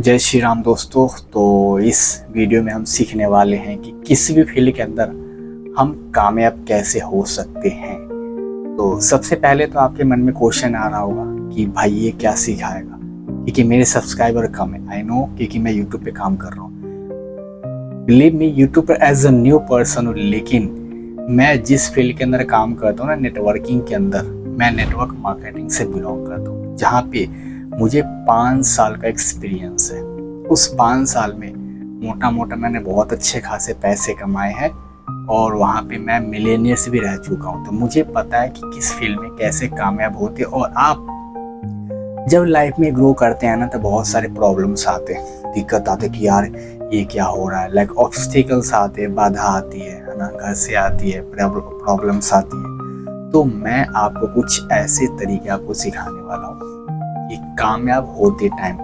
जय श्री राम दोस्तों। तो इस वीडियो में हम सीखने वाले हैं कि किसी भी फील्ड के अंदर हम कामयाब कैसे हो सकते हैं। तो सबसे पहले तो आपके मन में क्वेश्चन आ रहा होगा कि भाई ये क्या सिखाएगा, क्योंकि मेरे सब्सक्राइबर कम है। आई नो, क्योंकि मैं यूट्यूब पे काम कर रहा हूँ। बिलीव मी, यूट्यूब पर एज अ न्यू पर्सन हूँ, लेकिन मैं जिस फील्ड के अंदर काम करता हूँ ना, नेटवर्किंग के अंदर, मैं नेटवर्क मार्केटिंग से बिलोंग करता हूँ, जहाँ पे मुझे 5 साल का एक्सपीरियंस है। उस 5 साल में मोटा मोटा मैंने बहुत अच्छे खासे पैसे कमाए हैं और वहाँ पे मैं मिलेनियर से भी रह चुका हूँ। तो मुझे पता है कि किस फील्ड में कैसे कामयाब होते। और आप जब लाइफ में ग्रो करते हैं ना, तो बहुत सारे प्रॉब्लम्स आते हैं, दिक्कत आते कि यार ये क्या हो रहा है। लाइक ऑब्स्टिकल्स आते हैं, बाधा आती है ना, घर से आती है, प्रॉब्लम्स आती है। तो मैं आपको कुछ ऐसे तरीके आपको सिखाने वाला हूँ कि कामयाब होते टाइम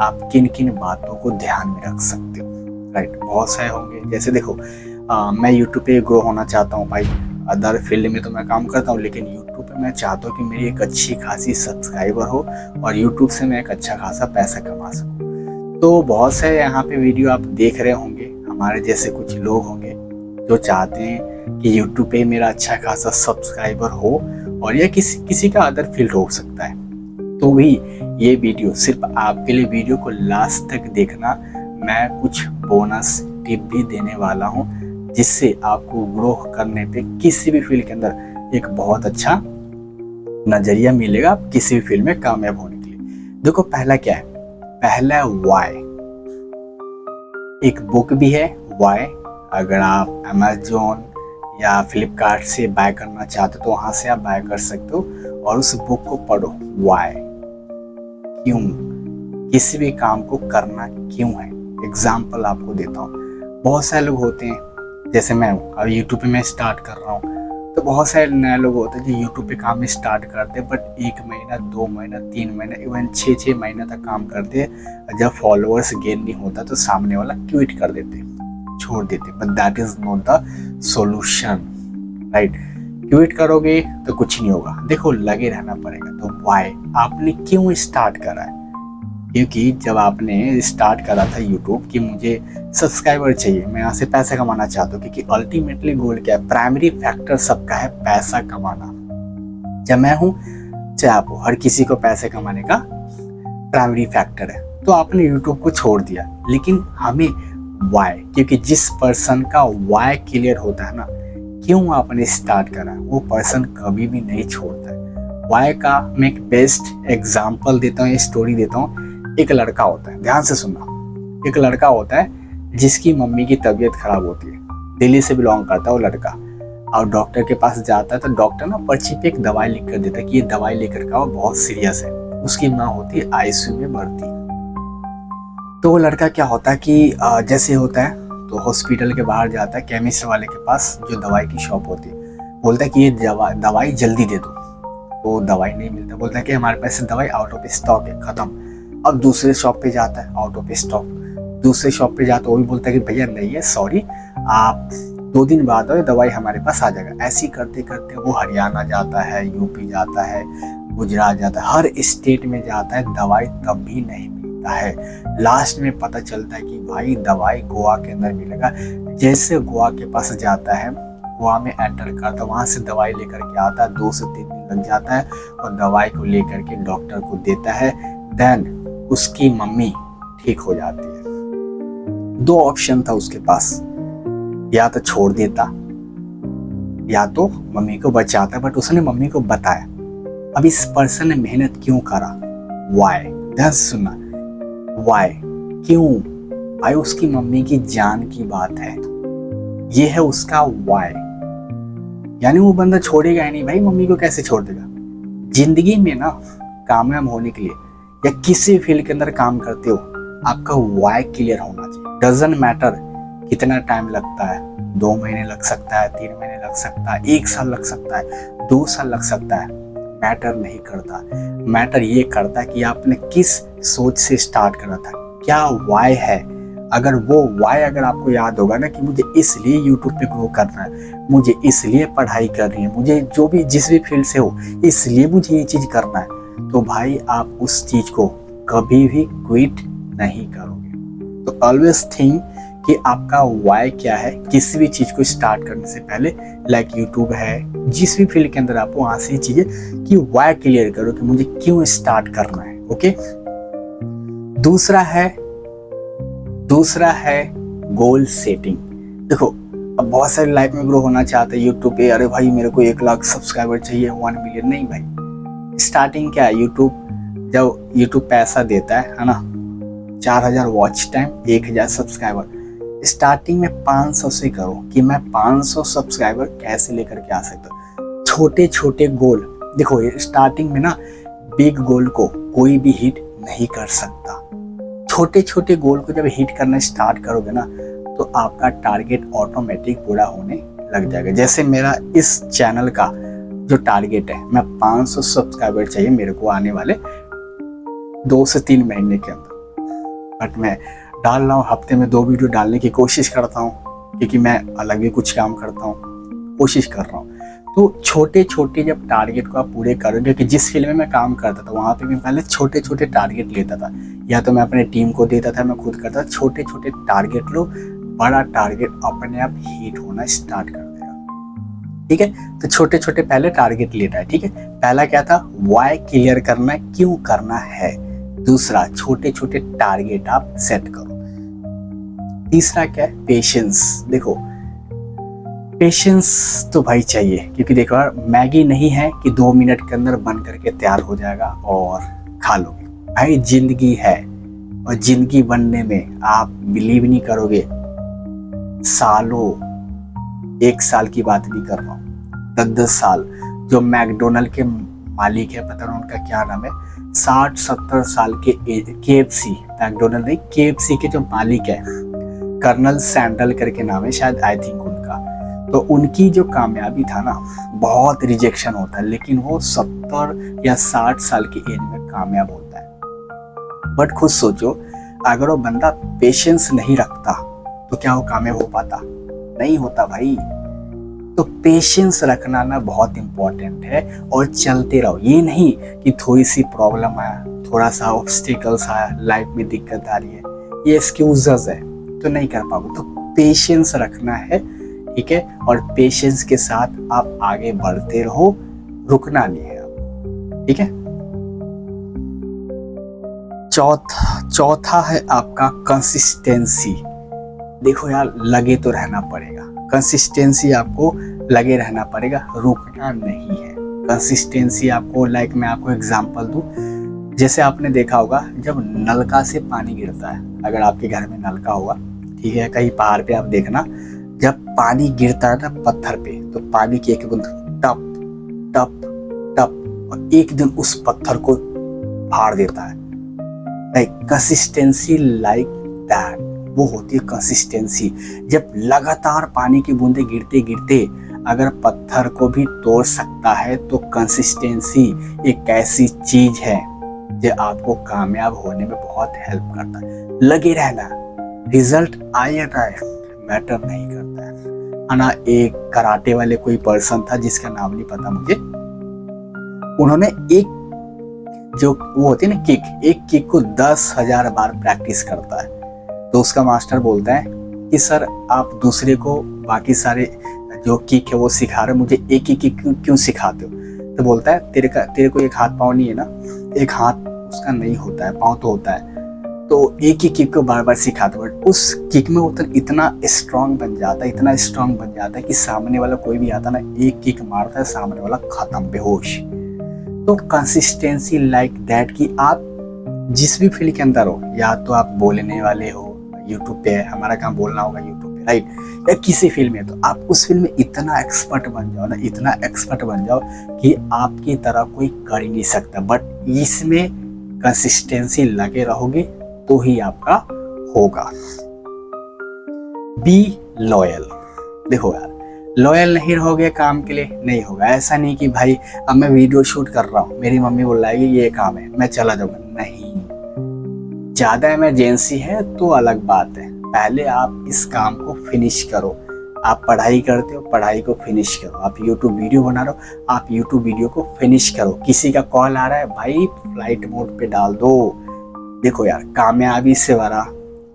आप किन किन बातों को ध्यान में रख सकते हो। राइट, बहुत सारे होंगे। जैसे देखो, मैं यूट्यूब पे ग्रो होना चाहता हूँ भाई। अदर फील्ड में तो मैं काम करता हूँ, लेकिन यूट्यूब पे मैं चाहता हूँ कि मेरी एक अच्छी खासी सब्सक्राइबर हो और यूट्यूब से मैं एक अच्छा खासा पैसा कमा सकूँ। तो बहुत सारे यहाँ पे वीडियो आप देख रहे होंगे, हमारे जैसे कुछ लोग होंगे जो चाहते हैं कि यूट्यूब पे मेरा अच्छा खासा सब्सक्राइबर हो, और या किसी का अदर फील्ड हो सकता है। तो भी ये वीडियो सिर्फ आपके लिए, वीडियो को लास्ट तक देखना। मैं कुछ बोनस टिप भी देने वाला हूँ, जिससे आपको ग्रो करने पे किसी भी फील्ड के अंदर एक बहुत अच्छा नजरिया मिलेगा, आप किसी भी फील्ड में कामयाब होने के लिए। देखो, पहला क्या है? पहला है वाई। एक बुक भी है वाई। अगर आप अमेजोन या फ्लिपकार्ट से बाय करना चाहते हो तो वहां से आप बाय कर सकते हो, और उस बुक को पढ़ो। वाई, क्यों किसी भी काम को करना क्यों है। एग्जाम्पल आपको देता हूँ। बहुत सारे लोग होते हैं, जैसे मैं हूँ, अब यूट्यूब पे मैं स्टार्ट कर रहा हूँ, तो बहुत सारे नए लोग होते हैं जो यूट्यूब पे काम स्टार्ट करते हैं, बट 1 महीना, 2 महीना, 3 महीना, इवन 6 महीना तक काम करते हैं। जब फॉलोअर्स गेन नहीं होता तो सामने वाला क्विट कर देते, छोड़ देते। But that is not the solution. Right, quit करोगे तो कुछ नहीं होगा। देखो, लगे रहना पड़ेगा। तो वाई, आपने क्यों स्टार्ट करा है? क्योंकि जब आपने स्टार्ट करा था यूट्यूब कि मुझे सब्सक्राइबर चाहिए, मैं यहाँ से पैसा कमाना चाहता हूँ, क्योंकि अल्टीमेटली गोल क्या है? प्राइमरी फैक्टर सबका है पैसा कमाना। जब मैं हूँ, चाहे आप हो, हर किसी को पैसे कमाने का प्राइमरी फैक्टर है। तो आपने यूट्यूब को छोड़ दिया, लेकिन हमें वाई, क्योंकि जिस पर्सन का वाई क्लियर होता है ना, क्यों आपने स्टार्ट करा, वो पर्सन कभी भी नहीं छोड़ता है। वाई का मैं एक बेस्ट एग्जाम्पल देता हूँ, स्टोरी देता हूँ। एक लड़का होता है, ध्यान से सुनना। एक लड़का होता है जिसकी मम्मी की तबीयत खराब होती है, दिल्ली से बिलोंग करता है वो लड़का, और डॉक्टर के पास जाता है तो डॉक्टर ना पर्ची पे एक दवाई लिख कर देता है कि ये दवाई लेकर का, वो बहुत सीरियस है। उसकी माँ होती है आईसीयू में भर्ती। तो वो लड़का क्या होता है कि जैसे होता है तो हॉस्पिटल के बाहर जाता है, केमिस्ट वाले के पास, जो दवाई की शॉप होती है, बोलता है कि ये दवाई जल्दी दे दो। तो दवाई नहीं मिलता, बोलता है कि हमारे पास दवाई आउट ऑफ स्टॉक है, खत्म। अब दूसरे शॉप पे जाता है, आउट ऑफ स्टॉक। दूसरे शॉप पे जाता है, वो भी बोलता है कि भैया नहीं है, सॉरी, आप 2 दिन बाद आओ, दवाई हमारे पास आ जाएगा। ऐसे ही करते करते वो हरियाणा जाता है, यूपी जाता है, गुजरात जाता है, हर स्टेट में जाता है, दवाई तब भी नहीं मिलता है। लास्ट में पता चलता है कि भाई दवाई गोवा के अंदर मिलेगा। जैसे गोवा के पास जाता है, गोवा में एंटर करता है, वहाँ से दवाई लेकर के आता है, 2 से 3 दिन लग जाता है, और दवाई को लेकर के डॉक्टर को देता है। देन उसकी मम्मी ठीक हो जाती है। 2 ऑप्शन था उसके पास, या तो छोड़ देता या तो मम्मी को बचाता, बट उसने मम्मी को बताया। अब इस पर्सन ने मेहनत क्यों करा? वाई, ध्यान से सुनना। वाई, क्यों? भाई उसकी मम्मी की जान की बात है, ये है उसका वाई। यानी वो बंदा छोड़ेगा ही नहीं भाई, मम्मी को कैसे छोड़ देगा। जिंदगी में ना, कामयाब होने के लिए या किसी फील्ड के अंदर काम करते हो, आपका वाई क्लियर होना चाहिए। डजंट मैटर कितना टाइम लगता है, 2 महीने लग सकता है, 3 महीने लग सकता है, 1 साल लग सकता है, 2 साल लग सकता है, मैटर नहीं करता। मैटर ये करता है कि आपने किस सोच से स्टार्ट करा था, क्या वाई है। अगर वो वाई अगर आपको याद होगा ना कि मुझे इसलिए यूट्यूब पे ग्रो करना है, मुझे इसलिए पढ़ाई करनी है, मुझे जो भी जिस भी फील्ड से हो, इसलिए मुझे ये चीज़ करना है, तो भाई आप उस चीज़ को कभी भी क्विट नहीं करोगे। तो ऑलवेज थिंक कि आपका वाई क्या है किसी भी चीज़ को स्टार्ट करने से पहले। लाइक यूट्यूब है, जिस भी फील्ड के अंदर आप वहाँ से चीज़ें कि वाई क्लियर करो कि मुझे क्यों स्टार्ट करना है। ओके, दूसरा है गोल सेटिंग। देखो, अब बहुत सारे लाइफ में ग्रो होना चाहते हैं यूट्यूब पे, अरे भाई मेरे को 1 लाख सब्सक्राइबर चाहिए, 1 मिलियन। नहीं भाई, स्टार्टिंग क्या है, जब यूट्यूब पैसा देता है ना, 4000 वॉच टाइम, 1000 सब्सक्राइबर, स्टार्टिंग में 500 से करो कि मैं 500 सब्सक्राइबर कैसे लेकर के आ सकता हूँ। छोटे छोटे गोल, देखो स्टार्टिंग में ना बिग गोल को कोई भी हिट नहीं कर सकता। छोटे छोटे गोल को जब हिट करना स्टार्ट करोगे ना तो आपका टारगेट ऑटोमेटिक पूरा होने लग जाएगा। जैसे मेरा इस चैनल का जो टारगेट है, मैं 500 सब्सक्राइबर चाहिए मेरे को आने वाले 2 से 3 महीने के अंदर। बट मैं डाल रहा हूँ, हफ्ते में 2 वीडियो डालने की कोशिश करता हूँ, क्योंकि मैं अलग भी कुछ काम करता हूँ, कोशिश कर रहा हूँ। तो छोटे छोटे जब टारगेट को आप पूरे करोगे, कि जिस फील्ड में मैं काम करता था वहाँ पे मैं पहले छोटे छोटे टारगेट लेता था, या तो मैं अपने टीम को देता था, मैं खुद करता था। छोटे छोटे टारगेट लो, बड़ा टारगेट अपने आप हिट होना स्टार्ट कर देगा। ठीक है, तो छोटे छोटे पहले टारगेट लेना है। ठीक है, पहला क्या था, वाई क्लियर करना है, क्यों करना है। दूसरा, छोटे छोटे टारगेट आप सेट करो। तीसरा क्या है, पेशेंस। देखो, पेशेंस तो भाई चाहिए, क्योंकि देखो यार, मैगी नहीं है कि 2 मिनट के अंदर बन करके तैयार हो जाएगा और खा लोगे। भाई जिंदगी है, और जिंदगी बनने में आप बिलीव नहीं करोगे, सालों, 1 साल की बात नहीं कर रहा हूँ, 10-10 साल। जो मैकडोनल्ड के मालिक है, पता नहीं उनका क्या नाम है, 60-70 साल के KFC, मैकडोनल्ड नहीं, KFC के जो मालिक है, कर्नल सैंडल करके नाम है शायद, आई थिंक उनका। तो उनकी जो कामयाबी था ना, बहुत रिजेक्शन होता है, लेकिन वो 70 या 60 साल की एज में कामयाब होता है। बट खुद सोचो, अगर वो बंदा पेशेंस नहीं रखता तो क्या वो कामयाब हो पाता? नहीं होता भाई। तो पेशेंस रखना ना बहुत इंपॉर्टेंट है, और चलते रहो। ये नहीं कि थोड़ी सी प्रॉब्लम आया, थोड़ा सा ऑब्स्टिकल्स आया, लाइफ में दिक्कत आ रही है, ये एक्सक्यूजेस है तो नहीं कर पाओगे। तो पेशेंस रखना है, ठीक है, और पेशेंस के साथ आप आगे बढ़ते रहो, रुकना नहीं है आपको। ठीक है, चौथा है आपका कंसिस्टेंसी। देखो यार, लगे तो रहना पड़ेगा, कंसिस्टेंसी आपको लगे रहना पड़ेगा, रुकना नहीं है। कंसिस्टेंसी आपको, लाइक मैं आपको एग्जांपल दूं, जैसे आपने देखा होगा जब नलका से पानी गिरता है, अगर आपके घर में नलका होगा, ठीक है, कहीं पहाड़ पे आप देखना, जब पानी गिरता है ना पत्थर पे, तो पानी की एक बूंद टप टप टप, और एक दिन उस पत्थर को फाड़ देता है। लाइक कंसिस्टेंसी, लाइक दैट, वो होती है कंसिस्टेंसी। जब लगातार पानी की बूंदें गिरते गिरते अगर पत्थर को भी तोड़ सकता है, तो कंसिस्टेंसी एक ऐसी चीज है जो आपको कामयाब होने में बहुत हेल्प करता है। लगे रहना, रिजल्ट आए या ना आए मैटर नहीं करता है ना। एक कराटे वाले कोई पर्सन था, जिसका नाम नहीं पता मुझे, उन्होंने एक जो वो होती है ना किक, एक किक को 10,000 बार प्रैक्टिस करता है। तो उसका मास्टर बोलता है कि सर आप दूसरे को बाकी सारे जो किक है वो सिखा रहे हो, मुझे एक ही किक क्यों सिखाते हो? तो बोलता है तेरे को एक हाथ पाँव नहीं है ना, एक हाथ उसका नहीं होता है, पाँव तो होता है, तो एक ही किक को बार बार सिखाते हो। उस किक में वो इतना स्ट्रांग बन जाता है, इतना स्ट्रांग बन जाता है कि सामने वाला कोई भी आता ना, एक किक मारता है, सामने वाला खत्म, बेहोश। तो कंसिस्टेंसी लाइक दैट, कि आप जिस भी फील्ड के अंदर हो, या तो आप बोलने वाले हो, यूट्यूब पे हमारा काम बोलना होगा यूट्यूब पे, राइट, या किसी फील्ड में, तो आप उस फील्ड में इतना एक्सपर्ट बन जाओ ना, इतना एक्सपर्ट बन जाओ कि आपकी तरह कोई कर ही नहीं सकता। बट इसमें कंसिस्टेंसी लगे रहोगे तो ही आपका होगा। Be loyal. देखो यार, लॉयल नहीं रहोगे काम के लिए, नहीं होगा। ऐसा नहीं कि भाई अब मैं वीडियो शूट कर रहा हूँ, मेरी मम्मी बोल रही है ये काम है, मैं चला जाऊंगा, नहीं। ज्यादा इमरजेंसी है तो अलग बात है, पहले आप इस काम को फिनिश करो। आप पढ़ाई करते हो, पढ़ाई को फिनिश करो। आप यूट्यूब वीडियो बना रहे हो, आप यूट्यूब वीडियो को फिनिश करो। किसी का कॉल आ रहा है, भाई फ्लाइट मोड पे डाल दो, देखो यार, कामयाबी से बड़ा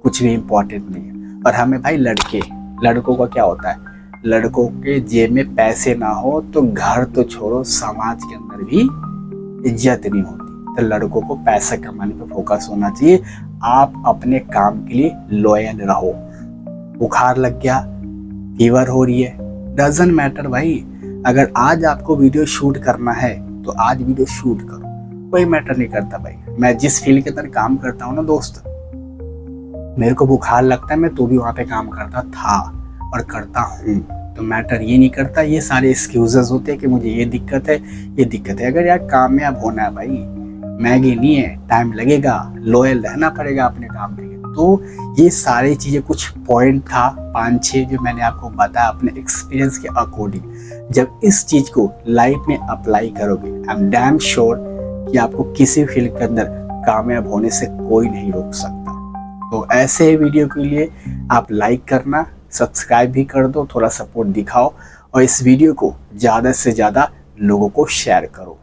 कुछ भी इम्पोर्टेंट नहीं है। और हमें भाई लड़कों का क्या होता है, लड़कों के जेब में पैसे ना हो तो घर तो छोड़ो, समाज के अंदर भी इज्जत नहीं होती। तो लड़कों को पैसा कमाने पे फोकस होना चाहिए। आप अपने काम के लिए लॉयल रहो। बुखार लग गया, फीवर हो रही है, डजंट मैटर भाई। अगर आज आपको वीडियो शूट करना है तो आज वीडियो शूट करो, कोई मैटर नहीं करता भाई। मैं जिस फील्ड के अंदर काम करता हूँ ना दोस्त, मेरे को बुखार लगता है, मैं तो भी वहाँ पे काम करता था और करता हूँ। तो मैटर ये नहीं करता, ये सारे एक्सक्यूजेस होते हैं कि मुझे ये दिक्कत है। अगर यार कामयाब होना है भाई, मैगी नहीं है, टाइम लगेगा, लॉयल रहना पड़ेगा अपने काम के लिए। तो ये सारी चीज़ें कुछ पॉइंट था 5-6 जो मैंने आपको बताया अपने एक्सपीरियंस के अकॉर्डिंग। जब इस चीज़ को लाइफ में अप्लाई करोगे, आई एम डैम श्योर कि आपको किसी फील्ड के अंदर कामयाब होने से कोई नहीं रोक सकता। तो ऐसे वीडियो के लिए आप लाइक करना, सब्सक्राइब भी कर दो, थोड़ा सपोर्ट दिखाओ और इस वीडियो को ज़्यादा से ज़्यादा लोगों को शेयर करो।